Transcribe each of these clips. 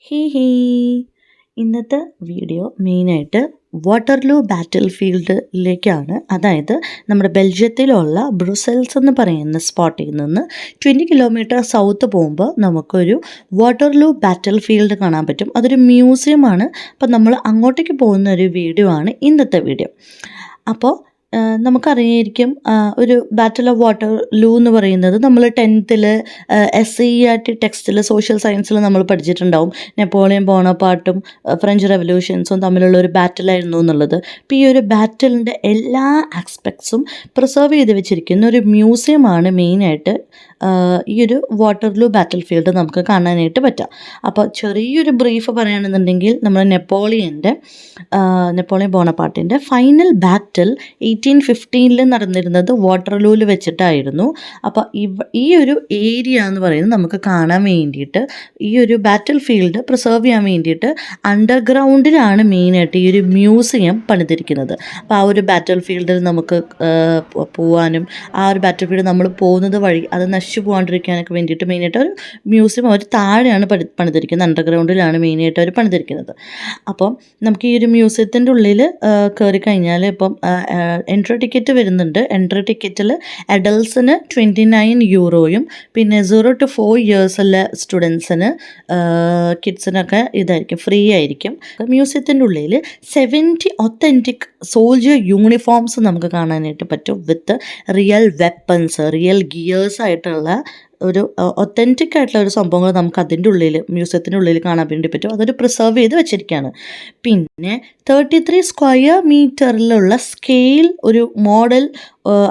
He he ഇന്നത്തെ video മെയിനായിട്ട് Waterloo ബാറ്റിൽ ഫീൽഡിലേക്കാണ്. അതായത് നമ്മുടെ ബെൽജിയത്തിലുള്ള ബ്രുസൽസ് എന്ന് പറയുന്ന സ്പോട്ടിൽ നിന്ന് 20 കിലോമീറ്റർ സൗത്ത് പോകുമ്പോൾ നമുക്കൊരു വാട്ടർലൂ ബാറ്റിൽ ഫീൽഡ് കാണാൻ പറ്റും. അതൊരു മ്യൂസിയമാണ്. അപ്പോൾ നമ്മൾ അങ്ങോട്ടേക്ക് പോകുന്ന ഒരു വീഡിയോ ആണ് ഇന്നത്തെ വീഡിയോ. അപ്പോൾ നമുക്കറിയായിരിക്കും ഒരു ബാറ്റിൽ ഓഫ് വാട്ടർലൂ എന്ന് പറയുന്നത് നമ്മൾ 10th SCERT ടെക്സ്റ്റിൽ സോഷ്യൽ സയൻസിൽ നമ്മൾ പഠിച്ചിട്ടുണ്ടാവും. നെപ്പോളിയൻ ബോണപ്പാർട്ടും ഫ്രഞ്ച് റെവല്യൂഷൻസും തമ്മിലുള്ള ഒരു ബാറ്റിലായിരുന്നു എന്നുള്ളത്. അപ്പോൾ ഈ ഒരു ബാറ്റിലിൻ്റെ എല്ലാ ആസ്പെക്ട്സും പ്രിസർവ് ചെയ്ത് വെച്ചിരിക്കുന്ന ഒരു മ്യൂസിയമാണ് മെയിനായിട്ട് ഈ ഒരു വാട്ടർലൂ ബാറ്റിൽ ഫീൽഡ് നമുക്ക് കാണാനായിട്ട് പറ്റുക. അപ്പോൾ ചെറിയൊരു ബ്രീഫ് പറയുകയാണെന്നുണ്ടെങ്കിൽ നമ്മൾ നെപ്പോളിയൻ ബോണപ്പാർട്ടിൻ്റെ ഫൈനൽ ബാറ്റിൽ 1815 നടന്നിരുന്നത് വാട്ടർലൂവിൽ വെച്ചിട്ടായിരുന്നു. അപ്പോൾ ഈ ഒരു ഏരിയ എന്ന് പറയുന്നത് നമുക്ക് കാണാൻ വേണ്ടിയിട്ട് ഈ ഒരു ബാറ്റിൽ ഫീൽഡ് പ്രിസർവ് ചെയ്യാൻ വേണ്ടിയിട്ട് അണ്ടർഗ്രൗണ്ടിലാണ് മെയിനായിട്ട് ഈ ഒരു മ്യൂസിയം പണിതിരിക്കുന്നത്. അപ്പോൾ ആ ഒരു ബാറ്റിൽ ഫീൽഡിൽ നമുക്ക് പോകാനും ആ ഒരു ബാറ്റിൽ ഫീൽഡ് നമ്മൾ പോകുന്നത് വഴി അത് നശിച്ചു പോകാണ്ടിരിക്കാനൊക്കെ വേണ്ടിയിട്ട് മെയിനായിട്ട് ഒരു മ്യൂസിയം അവർ താഴെയാണ് പണിതിരിക്കുന്നത്. അണ്ടർഗ്രൗണ്ടിലാണ് മെയിനായിട്ട് അവർ പണിതിരിക്കുന്നത്. അപ്പം നമുക്ക് ഈ ഒരു മ്യൂസിയത്തിൻ്റെ ഉള്ളിൽ കയറി കഴിഞ്ഞാൽ ഇപ്പം എൻട്രി ടിക്കറ്റ് വരുന്നുണ്ട്. എൻട്രി ടിക്കറ്റിൽ അഡൾട്ട്സിന് 29 യൂറോയും പിന്നെ 0 to 4 ഇയേഴ്സുള്ള സ്റ്റുഡൻസിന് കിഡ്സിനൊക്കെ ഇതായിരിക്കും, ഫ്രീ ആയിരിക്കും. മ്യൂസിയത്തിൻ്റെ ഉള്ളിൽ 70 ഒത്തൻറ്റിക് സോൾജർ യൂണിഫോംസ് നമുക്ക് കാണാനായിട്ട് പറ്റും വിത്ത് റിയൽ വെപ്പൺസ്, റിയൽ ഗിയേഴ്സ് ആയിട്ടുള്ള ഒരു ഒത്തൻറ്റിക് ആയിട്ടുള്ള ഒരു സംഭവങ്ങൾ നമുക്ക് അതിൻ്റെ ഉള്ളിൽ മ്യൂസിയത്തിൻ്റെ ഉള്ളിൽ കാണാൻ വേണ്ടി പറ്റും. അതൊരു പ്രിസർവ് ചെയ്ത് വെച്ചിരിക്കുകയാണ്. പിന്നെ 33 സ്ക്വയർ മീറ്ററിലുള്ള സ്കെയിൽ ഒരു മോഡൽ,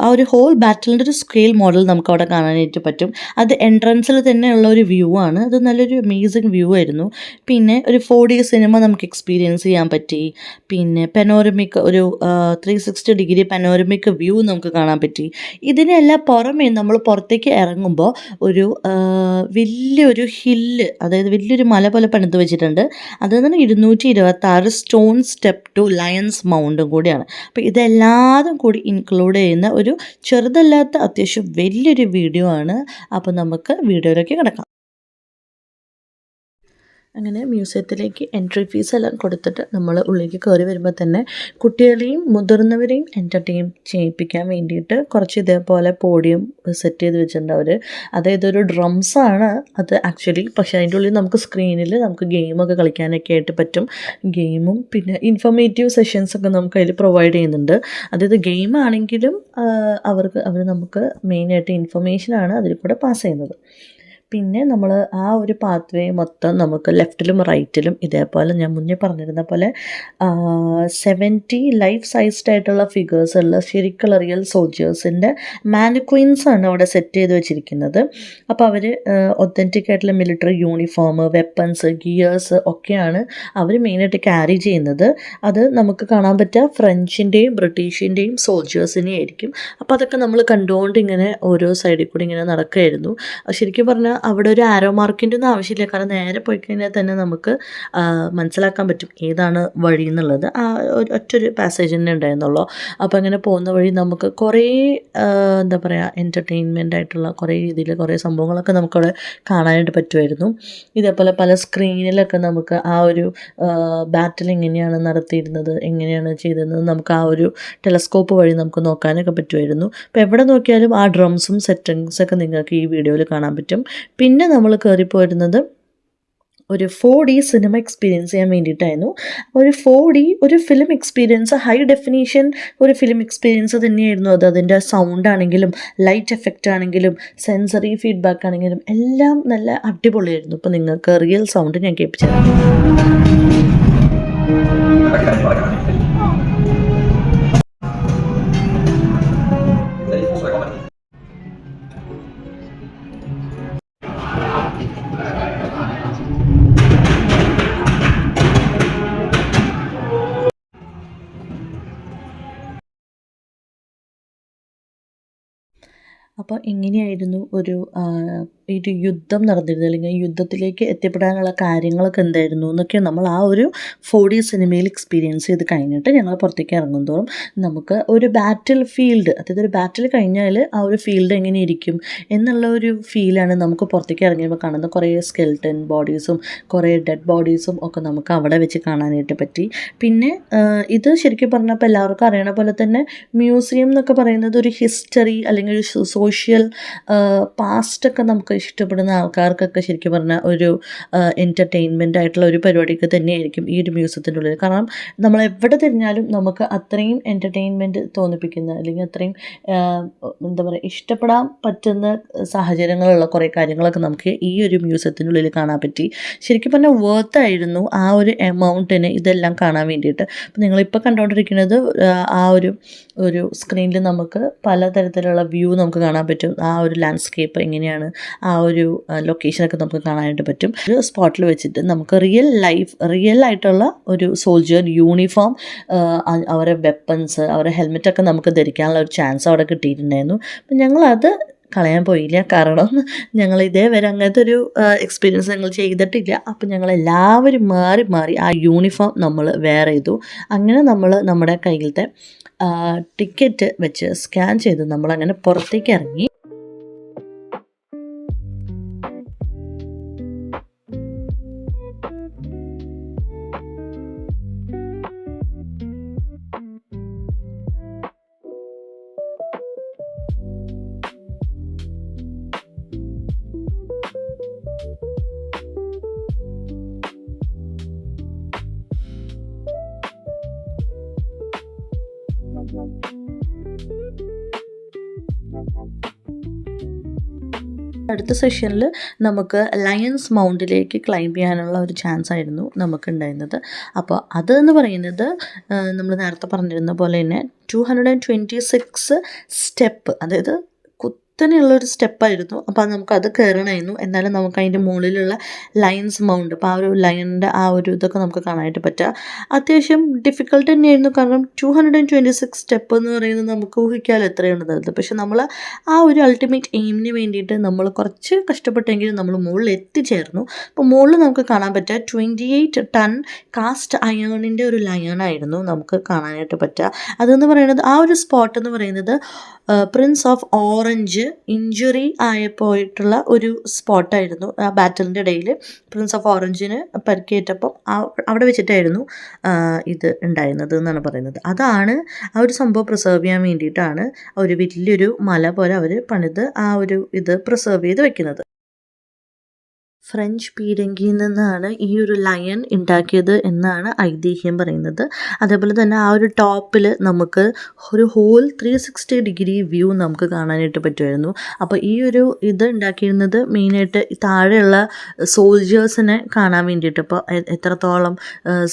ആ ഒരു ഹോൾ ബാറ്റിലിൻ്റെ ഒരു സ്കെയിൽ മോഡൽ നമുക്ക് അവിടെ കാണാനായിട്ട് പറ്റും. അത് എൻട്രൻസിൽ തന്നെയുള്ള ഒരു വ്യൂ ആണ്. അത് നല്ലൊരു അമേസിങ് വ്യൂ ആയിരുന്നു. പിന്നെ ഒരു 4D സിനിമ നമുക്ക് എക്സ്പീരിയൻസ് ചെയ്യാൻ പറ്റി. പിന്നെ പെനോരമിക് ഒരു 360 ഡിഗ്രി പെനോരമിക് വ്യൂ നമുക്ക് കാണാൻ പറ്റി. ഇതിനെല്ലാം പുറമേ നമ്മൾ പുറത്തേക്ക് ഇറങ്ങുമ്പോൾ ഒരു വലിയൊരു ഹില്ല്, അതായത് വലിയൊരു മല പോലെ പണിത് വെച്ചിട്ടുണ്ട്. അത് തന്നെ 226 സ്റ്റോൺ സ്റ്റെപ്പ് ടു ലയൺസ് മൗണ്ടും കൂടിയാണ്. അപ്പോൾ ഇതെല്ലാതും കൂടി ഇൻക്ലൂഡ് ചെയ്യുന്ന ഒരു ചെറുതല്ലാത്ത അത്യാവശ്യം വലിയൊരു വീഡിയോ ആണ്. അപ്പോൾ നമുക്ക് വീഡിയോയിലേക്ക് കിടക്കാം. അങ്ങനെ മ്യൂസിയത്തിലേക്ക് എൻട്രി ഫീസ് എല്ലാം കൊടുത്തിട്ട് നമ്മൾ ഉള്ളിലേക്ക് കയറി വരുമ്പോൾ തന്നെ കുട്ടികളെയും മുതിർന്നവരെയും എൻ്റർടൈൻ ചെയ്യിപ്പിക്കാൻ വേണ്ടിയിട്ട് കുറച്ച് ഇതേപോലെ പോഡിയം സെറ്റ് ചെയ്ത് വെച്ചിട്ടുണ്ട് അവർ. അതായത് ഒരു ഡ്രംസാണ് അത് ആക്ച്വലി. പക്ഷേ അതിൻ്റെ ഉള്ളിൽ നമുക്ക് സ്ക്രീനിൽ നമുക്ക് ഗെയിമൊക്കെ കളിക്കാനൊക്കെ ആയിട്ട് പറ്റും. ഗെയിമും പിന്നെ ഇൻഫോർമേറ്റീവ് സെഷൻസൊക്കെ നമുക്ക് അതിൽ പ്രൊവൈഡ് ചെയ്യുന്നുണ്ട്. അതായത് ഗെയിം ആണെങ്കിലും അവർ നമുക്ക് മെയിനായിട്ട് ഇൻഫർമേഷനാണ് അതിൽ കൂടെ പാസ് ചെയ്യുന്നത്. പിന്നെ നമ്മൾ ആ ഒരു പാത്വേ മൊത്തം നമുക്ക് ലെഫ്റ്റിലും റൈറ്റിലും ഇതേപോലെ ഞാൻ മുന്നേ പറഞ്ഞിരുന്ന പോലെ 70 ലൈഫ് സൈസ്ഡ് ആയിട്ടുള്ള ഫിഗേഴ്സ് ഉള്ള ശരിക്കുള്ള റിയൽ സോൾജേഴ്സിൻ്റെ മാനിക്വീൻസ് ആണ് അവിടെ സെറ്റ് ചെയ്ത് വെച്ചിരിക്കുന്നത്. അപ്പോൾ അവർ ഒത്തൻറ്റിക് ആയിട്ടുള്ള മിലിറ്ററി യൂണിഫോം, വെപ്പൺസ്, ഗിയേഴ്സ് ഒക്കെയാണ് അവർ മെയിനായിട്ട് ക്യാരി ചെയ്യുന്നത്. അത് നമുക്ക് കാണാൻ പറ്റുക ഫ്രഞ്ചിൻ്റെയും ബ്രിട്ടീഷിൻ്റെയും സോൾജേഴ്സിനെ ആയിരിക്കും. അപ്പോൾ അതൊക്കെ നമ്മൾ കണ്ടുകൊണ്ട് ഇങ്ങനെ ഓരോ സൈഡിൽ കൂടി ഇങ്ങനെ നടക്കുമായിരുന്നു. ശരിക്കും പറഞ്ഞാൽ അവിടെ ഒരു ആരോ മാർക്കിൻ്റെ ഒന്നും ആവശ്യമില്ല. കാരണം നേരെ പോയി കഴിഞ്ഞാൽ തന്നെ നമുക്ക് മനസ്സിലാക്കാൻ പറ്റും ഏതാണ് വഴി എന്നുള്ളത്. ആ ഒറ്റൊരു പാസേജ് തന്നെ ഉണ്ടായിരുന്നുള്ളൂ. അപ്പോൾ അങ്ങനെ പോകുന്ന വഴി നമുക്ക് കുറേ എന്താ പറയുക എൻ്റർടൈൻമെൻ്റ് ആയിട്ടുള്ള കുറേ രീതിയിൽ കുറേ സംഭവങ്ങളൊക്കെ നമുക്കവിടെ കാണാനായിട്ട് പറ്റുമായിരുന്നു. ഇതേപോലെ പല സ്ക്രീനിലൊക്കെ നമുക്ക് ആ ഒരു ബാറ്റിൽ എങ്ങനെയാണ് നടത്തിയിരുന്നത്, എങ്ങനെയാണ് ചെയ്തിരുന്നത് നമുക്ക് ആ ഒരു ടെലസ്കോപ്പ് വഴി നമുക്ക് നോക്കാനൊക്കെ പറ്റുമായിരുന്നു. അപ്പോൾ എവിടെ നോക്കിയാലും ആ ഡ്രംസും സെറ്റിങ്സൊക്കെ നിങ്ങൾക്ക് ഈ വീഡിയോയിൽ കാണാൻ പറ്റും. പിന്നെ നമ്മൾ കയറിപ്പോയിരുന്നത് ഒരു 4D സിനിമ എക്സ്പീരിയൻസ് ചെയ്യാൻ വേണ്ടിയിട്ടായിരുന്നു. ഒരു 4D ഒരു ഫിലിം എക്സ്പീരിയൻസ്, ഹൈ ഡെഫിനീഷൻ ഒരു ഫിലിം എക്സ്പീരിയൻസ് തന്നെയായിരുന്നു അത്. അതിൻ്റെ സൗണ്ട് ആണെങ്കിലും ലൈറ്റ് എഫക്റ്റ് ആണെങ്കിലും സെൻസറി ഫീഡ്ബാക്ക് ആണെങ്കിലും എല്ലാം നല്ല അടിപൊളിയായിരുന്നു. ഇപ്പോൾ നിങ്ങൾക്ക് റിയൽ സൗണ്ട് ഞാൻ കേൾപ്പിച്ചു തരാം. അപ്പോൾ എങ്ങനെയായിരുന്നു ഒരു ഒരു യുദ്ധം നടന്നിരുന്നത്, അല്ലെങ്കിൽ യുദ്ധത്തിലേക്ക് എത്തിപ്പെടാനുള്ള കാര്യങ്ങളൊക്കെ എന്തായിരുന്നു എന്നൊക്കെ നമ്മൾ ആ ഒരു 4D സിനിമയിൽ എക്സ്പീരിയൻസ് ചെയ്ത് കഴിഞ്ഞിട്ട് ഞങ്ങൾ പുറത്തേക്ക് ഇറങ്ങും തോറും നമുക്ക് ഒരു ബാറ്റിൽ ഫീൽഡ്, അതായത് ഒരു ബാറ്റിൽ കഴിഞ്ഞാൽ ആ ഒരു ഫീൽഡ് എങ്ങനെ ഇരിക്കും എന്നുള്ള ഒരു ഫീലാണ് നമുക്ക് പുറത്തേക്ക് ഇറങ്ങിയപ്പോൾ കാണുന്നത്. കുറേ സ്കെൽട്ടൻ ബോഡീസും കുറേ ഡെഡ് ബോഡീസും ഒക്കെ നമുക്ക് അവിടെ വെച്ച് കാണാനായിട്ട് പറ്റി. പിന്നെ ഇത് ശരിക്കും പറഞ്ഞപ്പോൾ എല്ലാവർക്കും അറിയണ പോലെ തന്നെ മ്യൂസിയം എന്നൊക്കെ പറയുന്നത് ഒരു ഹിസ്റ്ററി അല്ലെങ്കിൽ ഒരു സോഷ്യൽ പാസ്റ്റൊക്കെ നമുക്ക് ഇഷ്ടപ്പെടുന്ന ആൾക്കാർക്കൊക്കെ ശരിക്കും പറഞ്ഞാൽ ഒരു എൻ്റർടൈൻമെൻ്റ് ആയിട്ടുള്ള ഒരു പരിപാടിയൊക്കെ തന്നെയായിരിക്കും ഈ ഒരു മ്യൂസിയത്തിൻ്റെ ഉള്ളിൽ. കാരണം നമ്മൾ എവിടെ തിരിഞ്ഞാലും നമുക്ക് അത്രയും എൻ്റർടൈൻമെൻറ്റ് തോന്നിപ്പിക്കുന്ന, അല്ലെങ്കിൽ അത്രയും എന്താ പറയുക, ഇഷ്ടപ്പെടാൻ പറ്റുന്ന സാഹചര്യങ്ങളുള്ള കുറേ കാര്യങ്ങളൊക്കെ നമുക്ക് ഈ ഒരു മ്യൂസിയത്തിനുള്ളിൽ കാണാൻ പറ്റി. ശരിക്കും പറഞ്ഞാൽ വർത്തായിരുന്നു ആ ഒരു എമൗണ്ടിന് ഇതെല്ലാം കാണാൻ വേണ്ടിയിട്ട്. അപ്പം നിങ്ങളിപ്പോൾ കണ്ടുകൊണ്ടിരിക്കുന്നത് ആ ഒരു സ്ക്രീനിൽ നമുക്ക് പലതരത്തിലുള്ള വ്യൂ നമുക്ക് കാണാൻ പറ്റും. ആ ഒരു ലാൻഡ്സ്കേപ്പ് എങ്ങനെയാണ്, ആ ഒരു ലൊക്കേഷനൊക്കെ നമുക്ക് കാണാനായിട്ട് പറ്റും. ഒരു സ്പോട്ടിൽ വെച്ചിട്ട് നമുക്ക് റിയൽ ആയിട്ടുള്ള ഒരു സോൾജിയർ യൂണിഫോം, അവരുടെ വെപ്പൺസ്, അവരുടെ ഹെൽമെറ്റൊക്കെ നമുക്ക് ധരിക്കാനുള്ള ഒരു ചാൻസ് അവിടെ കിട്ടിയിട്ടുണ്ടായിരുന്നു. അപ്പം ഞങ്ങളത് കളയാൻ പോയില്ല. കാരണം ഞങ്ങൾ ഇതേവരെ അങ്ങനത്തെ ഒരു എക്സ്പീരിയൻസ് ഞങ്ങൾ ചെയ്തിട്ടില്ല. അപ്പം ഞങ്ങളെല്ലാവരും മാറി ആ യൂണിഫോം നമ്മൾ വെയർ ചെയ്തു. അങ്ങനെ നമ്മൾ നമ്മുടെ കയ്യിലത്തെ ടിക്കറ്റ് വെച്ച് സ്കാൻ ചെയ്ത് നമ്മളങ്ങനെ പുറത്തേക്ക് ഇറങ്ങി. അടുത്ത സെഷനിൽ നമുക്ക് ലയൺസ് മൗണ്ടിലേക്ക് ക്ലൈംബ് ചെയ്യാനുള്ള ഒരു ചാൻസ് ആയിരുന്നു നമുക്കുണ്ടായിരുന്നത്. അപ്പോൾ അതെന്ന് പറയുന്നത് നമ്മൾ നേരത്തെ പറഞ്ഞിരുന്ന പോലെ തന്നെ 226 സ്റ്റെപ്പ്, അതായത് കുത്തനെയുള്ളൊരു സ്റ്റെപ്പായിരുന്നു. അപ്പോൾ നമുക്കത് കയറണമായിരുന്നു. എന്നാലും നമുക്ക് അതിൻ്റെ മുകളിലുള്ള ലയൺസ് മൗണ്ട്, അപ്പോൾ ആ ഒരു ലയണിൻ്റെ ആ ഒരു ഇതൊക്കെ നമുക്ക് കാണാനായിട്ട് പറ്റുക. അത്യാവശ്യം ഡിഫിക്കൽട്ട് തന്നെയായിരുന്നു. കാരണം 226 സ്റ്റെപ്പ് എന്ന് പറയുന്നത് നമുക്ക് ഊഹിക്കാമല്ലോ എത്രയുണ്ടെന്നത്. പക്ഷെ നമ്മൾ ആ ഒരു അൾട്ടിമേറ്റ് എയിമിന് വേണ്ടിയിട്ട് നമ്മൾ കുറച്ച് കഷ്ടപ്പെട്ടെങ്കിലും നമ്മൾ മുകളിൽ എത്തിച്ചേർന്നു. അപ്പോൾ മുകളിൽ നമുക്ക് കാണാൻ പറ്റുക 28 ടൺ കാസ്റ്റ് അയേണിൻ്റെ ഒരു ലയണായിരുന്നു നമുക്ക് കാണാനായിട്ട് പറ്റുക. അതെന്ന് പറയുന്നത് ആ ഒരു സ്പോട്ട് എന്ന് പറയുന്നത് പ്രിൻസ് ഓഫ് ഓറഞ്ച് ഇഞ്ചുറി ആയിപ്പോയിട്ടുള്ള ഒരു സ്പോട്ടായിരുന്നു. ആ ബാറ്റിലിൻ്റെ ഇടയിൽ പ്രിൻസ് ഓഫ് ഓറഞ്ചിന് പരിക്കേറ്റപ്പം അവിടെ വെച്ചിട്ടായിരുന്നു ഇത് ഉണ്ടായിരുന്നത് എന്നാണ് പറയുന്നത്. അതാണ് ആ ഒരു സംഭവം പ്രിസർവ് ചെയ്യാൻ വേണ്ടിയിട്ടാണ് ഒരു വലിയൊരു മല പോലെ അവർ പണിത് ആ ഒരു ഇത് പ്രിസർവ് ചെയ്ത് വെക്കുന്നത്. ഫ്രഞ്ച് പീരങ്കിയിൽ നിന്നാണ് ഈ ഒരു ലയൺ ഉണ്ടാക്കിയത് എന്നാണ് ഐതിഹ്യം പറയുന്നത്. അതേപോലെ തന്നെ ആ ഒരു ടോപ്പിൽ നമുക്ക് ഒരു ഹോൾ 360 ഡിഗ്രി വ്യൂ നമുക്ക് കാണാനായിട്ട് പറ്റുമായിരുന്നു. അപ്പോൾ ഈ ഒരു ഇത് ഉണ്ടാക്കിയിരുന്നത് മെയിനായിട്ട് താഴെയുള്ള സോൾജേഴ്സിനെ കാണാൻ വേണ്ടിയിട്ട്. ഇപ്പോൾ എത്രത്തോളം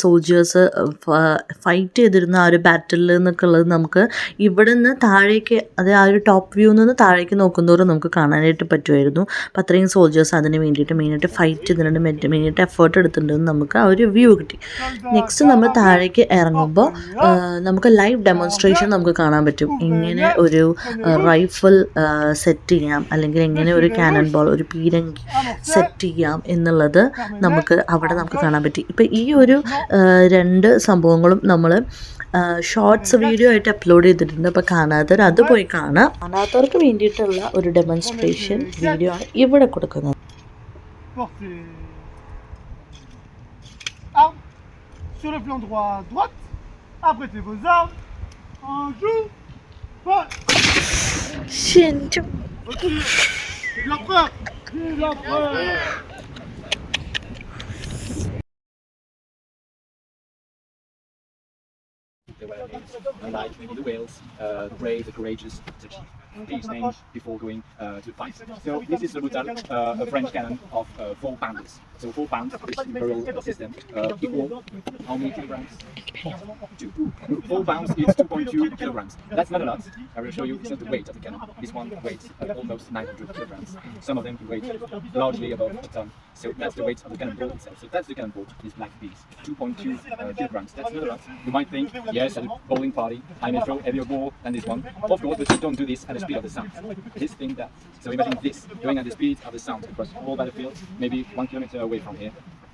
സോൾജേഴ്സ് ഫൈറ്റ് ചെയ്തിരുന്ന ആ ഒരു ബാറ്റിൽ എന്നൊക്കെ ഉള്ളത് നമുക്ക് ഇവിടെ നിന്ന് താഴേക്ക്, അത് ആ ഒരു ടോപ്പ് വ്യൂ നിന്ന് താഴേക്ക് നോക്കുന്നതോറും നമുക്ക് കാണാനായിട്ട് പറ്റുമായിരുന്നു. അപ്പോൾ അത്രയും സോൾജേഴ്സ് അതിന് വേണ്ടിയിട്ട് മെയിനായിട്ട് ഫൈറ്റ് ചെയ്തിട്ടുണ്ട്, മെയിനായിട്ട് എഫേർട്ട് എടുത്തിട്ടുണ്ടെന്ന് നമുക്ക് ആ ഒരു വ്യൂ കിട്ടി. നെക്സ്റ്റ് നമ്മൾ താഴേക്ക് ഇറങ്ങുമ്പോൾ നമുക്ക് ലൈവ് ഡെമോൺസ്ട്രേഷൻ നമുക്ക് കാണാൻ പറ്റും. എങ്ങനെ ഒരു റൈഫിൾ സെറ്റ് ചെയ്യാം, അല്ലെങ്കിൽ എങ്ങനെ ഒരു ക്യാനൺ ബോൾ, ഒരു പീരങ്കി സെറ്റ് ചെയ്യാം എന്നുള്ളത് നമുക്ക് അവിടെ നമുക്ക് കാണാൻ പറ്റി. ഇപ്പം ഈ ഒരു രണ്ട് സംഭവങ്ങളും നമ്മൾ ഷോർട്സ് വീഡിയോ ആയിട്ട് അപ്ലോഡ് ചെയ്തിട്ടുണ്ട്. അപ്പോൾ കാണാത്തവർ അത് പോയി കാണാം. കാണാത്തവർക്ക് വേണ്ടിയിട്ടുള്ള ഒരു ഡെമോൺസ്ട്രേഷൻ വീഡിയോ ആണ് ഇവിടെ കൊടുക്കുന്നത്. Portez armes sur le flanc droit à droite, apprêtez vos armes, en joue, feu. Vive l'empereur! Vive l'empereur! They were names like maybe the whales, the brave, the courageous, the chief. These names before going to fight. So this is the brutal French cannon of 4 pounders. So 4 pounds is the imperial system equal how many kilograms? 2. 4 pounds is 2.2 kilograms. That's not a lot. I will show you it's not the weight of the cannon. This one weighs almost 900 kilograms. Some of them weight largely above a ton. So that's the weight of the cannonball itself. So that's the cannonball, this black piece, 2.2 kilograms. That's not a lot. You might think, yes, at a bowling party, I may throw heavier ball than this one. Of course, but you don't do this at a speed of the sound. This thing that, so imagine this, going at the speed of the sound across all battlefields, maybe 1 kilometer away from here,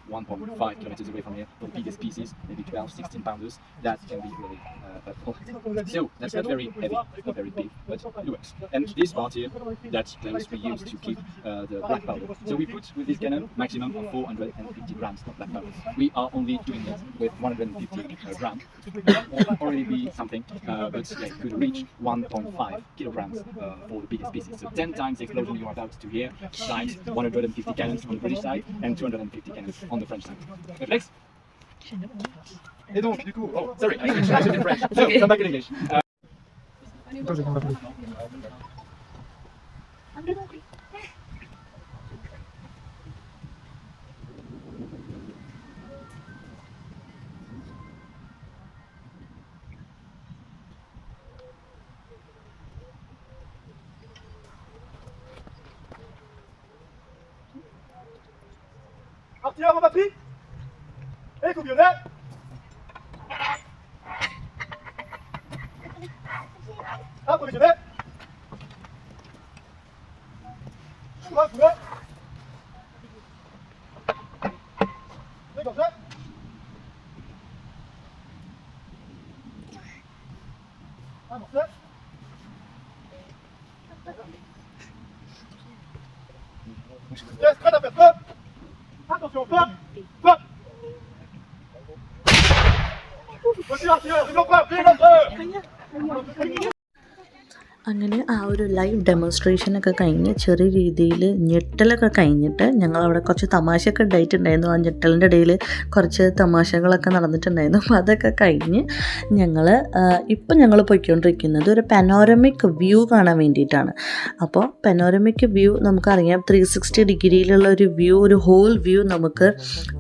1.5 kilometers away from here, for the biggest pieces, maybe 12, 16 pounders, that can be really so that's not very heavy, it's not very big, but it works. And this part here, that's those we use to keep the black powder. So we put with this cannon maximum of 450 grams of black powder. We are only doing it with 150 grams. Already be something, but yeah, it could reach 1.5 kilograms for the biggest pieces. So 10 times the explosion you are about to hear, like 150 cannons on the British side and 250 cannons on the French side. Reflex? Et donc, du coup, oh, sorry, I should in French. So, come back in English. Artilleurs en batterie. Et coupionnet. Approvisionnet. Fouet, fouet. Dégorgé. Amorcé. Pièce prête à faire feu. Attention, feu. Feu. Voici l'artilleur, vive l'empereur, vive l'empereur. അങ്ങനെ ആ ഒരു live ഡെമോൺസ്ട്രേഷനൊക്കെ കഴിഞ്ഞ് ചെറിയ രീതിയിൽ ഞെട്ടലൊക്കെ കഴിഞ്ഞിട്ട് ഞങ്ങളവിടെ കുറച്ച് തമാശയൊക്കെ ഉണ്ടായിട്ടുണ്ടായിരുന്നു. ആ ഞെട്ടലിൻ്റെ ഇടയിൽ കുറച്ച് തമാശകളൊക്കെ നടന്നിട്ടുണ്ടായിരുന്നു. അപ്പോൾ അതൊക്കെ കഴിഞ്ഞ് ഞങ്ങൾ പോയിക്കൊണ്ടിരിക്കുന്നത് ഒരു പനോരമിക് വ്യൂ കാണാൻ വേണ്ടിയിട്ടാണ്. അപ്പോൾ പനോരമിക് വ്യൂ നമുക്കറിയാം 360 ഡിഗ്രിയിലുള്ള ഒരു വ്യൂ, ഒരു ഹോൾ വ്യൂ നമുക്ക്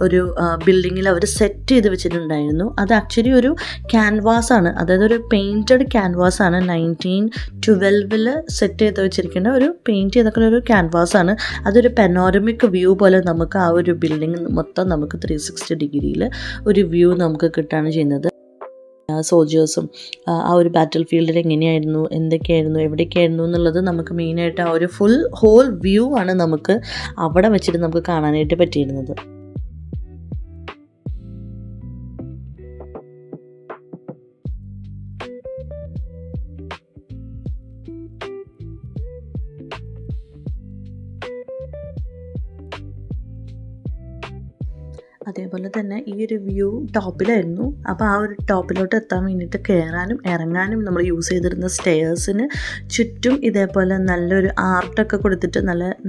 ഒരു ബിൽഡിങ്ങിൽ അവർ സെറ്റ് ചെയ്ത് വെച്ചിട്ടുണ്ടായിരുന്നു. അത് ആക്ച്വലി ഒരു ക്യാൻവാസാണ്, അതായത് ഒരു പെയിൻറ്റഡ് ക്യാൻവാസാണ്. 1912 സെറ്റ് ചെയ്ത് വെച്ചിരിക്കുന്ന ഒരു പെയിൻറ്റ് ചെയ്തൊക്കെ ഒരു ക്യാൻവാസാണ്. അതൊരു പനോരമിക് വ്യൂ പോലെ നമുക്ക് ആ ഒരു ബിൽഡിംഗ് മൊത്തം നമുക്ക് 360 ഡിഗ്രിയിൽ ഒരു വ്യൂ നമുക്ക് കിട്ടുകയാണ് ചെയ്യുന്നത്. സോൾജേഴ്സും ആ ഒരു ബാറ്റിൽ ഫീൽഡിൽ എങ്ങനെയായിരുന്നു, എന്തൊക്കെയായിരുന്നു, എവിടെയൊക്കെയായിരുന്നു എന്നുള്ളത് നമുക്ക് മെയിനായിട്ട് ആ ഒരു ഹോൾ വ്യൂ ആണ് നമുക്ക് അവിടെ വെച്ചിട്ട് നമുക്ക് കാണാനായിട്ട് പറ്റിയിരുന്നത്. അതേപോലെ തന്നെ ഈ ഒരു വ്യൂ ടോപ്പിലായിരുന്നു. അപ്പോൾ ആ ഒരു ടോപ്പിലോട്ട് എത്താൻ വേണ്ടിയിട്ട് കയറാനും ഇറങ്ങാനും നമ്മൾ യൂസ് ചെയ്തിരുന്ന സ്റ്റെയർസിന് ചുറ്റും ഇതേപോലെ നല്ലൊരു ആർട്ടൊക്കെ കൊടുത്തിട്ട്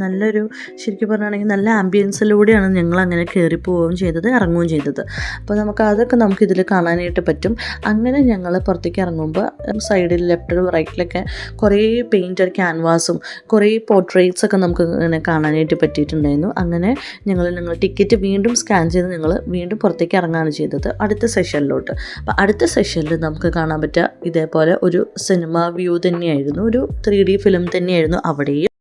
നല്ലൊരു ശരിക്കും പറയുകയാണെങ്കിൽ നല്ല ആംബിയൻസിലൂടെയാണ് ഞങ്ങൾ അങ്ങനെ കയറി പോവുകയും ചെയ്തത്, ഇറങ്ങുകയും ചെയ്തത്. അപ്പോൾ അതൊക്കെ നമുക്കിതിൽ കാണാനായിട്ട് പറ്റും. അങ്ങനെ ഞങ്ങൾ പുറത്തേക്ക് ഇറങ്ങുമ്പോൾ സൈഡിൽ ലെഫ്റ്റിലും റൈറ്റിലൊക്കെ കുറേ പെയിൻറ്റഡ് ക്യാൻവാസും കുറേ പോർട്രേറ്റ്സൊക്കെ നമുക്ക് ഇങ്ങനെ കാണാനായിട്ട് പറ്റിയിട്ടുണ്ടായിരുന്നു. അങ്ങനെ ഞങ്ങൾ ടിക്കറ്റ് വീണ്ടും സ്കാൻ ചെയ്ത് ഞങ്ങൾ വീണ്ടും പുറത്തേക്ക് ഇറങ്ങുകയാണ് ചെയ്തത് അടുത്ത സെഷനിലോട്ട്. അപ്പോൾ അടുത്ത സെഷനിൽ നമുക്ക് കാണാൻ പറ്റുക ഇതേപോലെ ഒരു സിനിമ വ്യൂ തന്നെയായിരുന്നു, ഒരു 3D ഫിലിം തന്നെയായിരുന്നു അവിടെയും.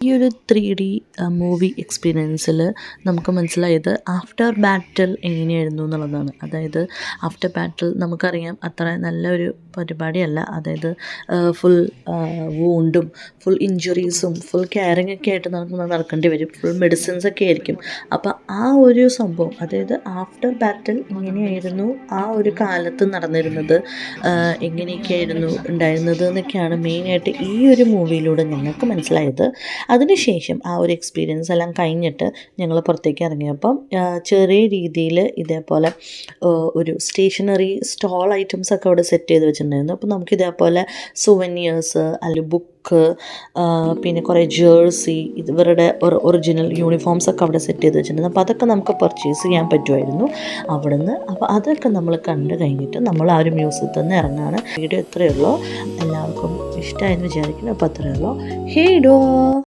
ഈ ഒരു 3D മൂവി എക്സ്പീരിയൻസിൽ നമുക്ക് മനസ്സിലായത് ആഫ്റ്റർ ബാറ്റിൽ എങ്ങനെയായിരുന്നു എന്നുള്ളതാണ്. അതായത് ആഫ്റ്റർ ബാറ്റിൽ നമുക്കറിയാം അത്ര നല്ലൊരു പരിപാടിയല്ല. അതായത് ഫുൾ വൂണ്ടും ഫുൾ ഇഞ്ചുറീസും ഫുൾ കെയറിങ് ഒക്കെ ആയിട്ട് നമുക്ക് നടക്കേണ്ടി വരും. ഫുൾ മെഡിസിൻസ് ഒക്കെ ആയിരിക്കും. അപ്പോൾ ആ ഒരു സംഭവം, അതായത് ആഫ്റ്റർ ബാറ്റിൽ എങ്ങനെയായിരുന്നു ആ ഒരു കാലത്ത് നടന്നിരുന്നത്, എങ്ങനെയൊക്കെയായിരുന്നു ഉണ്ടായിരുന്നത് എന്നൊക്കെയാണ് മെയിനായിട്ട് ഈ ഒരു മൂവിയിലൂടെ ഞങ്ങൾക്ക് മനസ്സിലായത്. അതിനുശേഷം ആ ഒരു എക്സ്പീരിയൻസ് എല്ലാം കഴിഞ്ഞിട്ട് ഞങ്ങൾ പുറത്തേക്ക് ഇറങ്ങിയപ്പം ചെറിയ രീതിയിൽ ഇതേപോലെ ഒരു സ്റ്റേഷനറി സ്റ്റോൾ ഐറ്റംസ് ഒക്കെ അവിടെ സെറ്റ് ചെയ്ത് വെച്ചിട്ടുണ്ടായിരുന്നു. അപ്പോൾ നമുക്ക് ഇതേപോലെ സുവനിയേഴ്സ് അല്ലെങ്കിൽ ബുക്ക്, പിന്നെ കുറേ ജേഴ്സി, ഇവരുടെ ഒറിജിനൽ യൂണിഫോംസ് ഒക്കെ അവിടെ സെറ്റ് ചെയ്ത് വെച്ചിട്ടുണ്ടായിരുന്നു. അപ്പോൾ അതൊക്കെ നമുക്ക് പർച്ചേസ് ചെയ്യാൻ പറ്റുമായിരുന്നു അവിടുന്ന്. അപ്പോൾ അതൊക്കെ നമ്മൾ കണ്ടു കഴിഞ്ഞിട്ട് നമ്മൾ ആ ഒരു മ്യൂസിയത്തിൽ നിന്ന് ഇറങ്ങാണ്. വീഡിയോ ഇത്രയേ ഉള്ളൂ. എല്ലാവർക്കും ഇഷ്ടമായെന്ന് വിചാരിക്കുന്നു. അപ്പോൾ അത്രയേ ഉള്ളൂ. ഹേഡോ.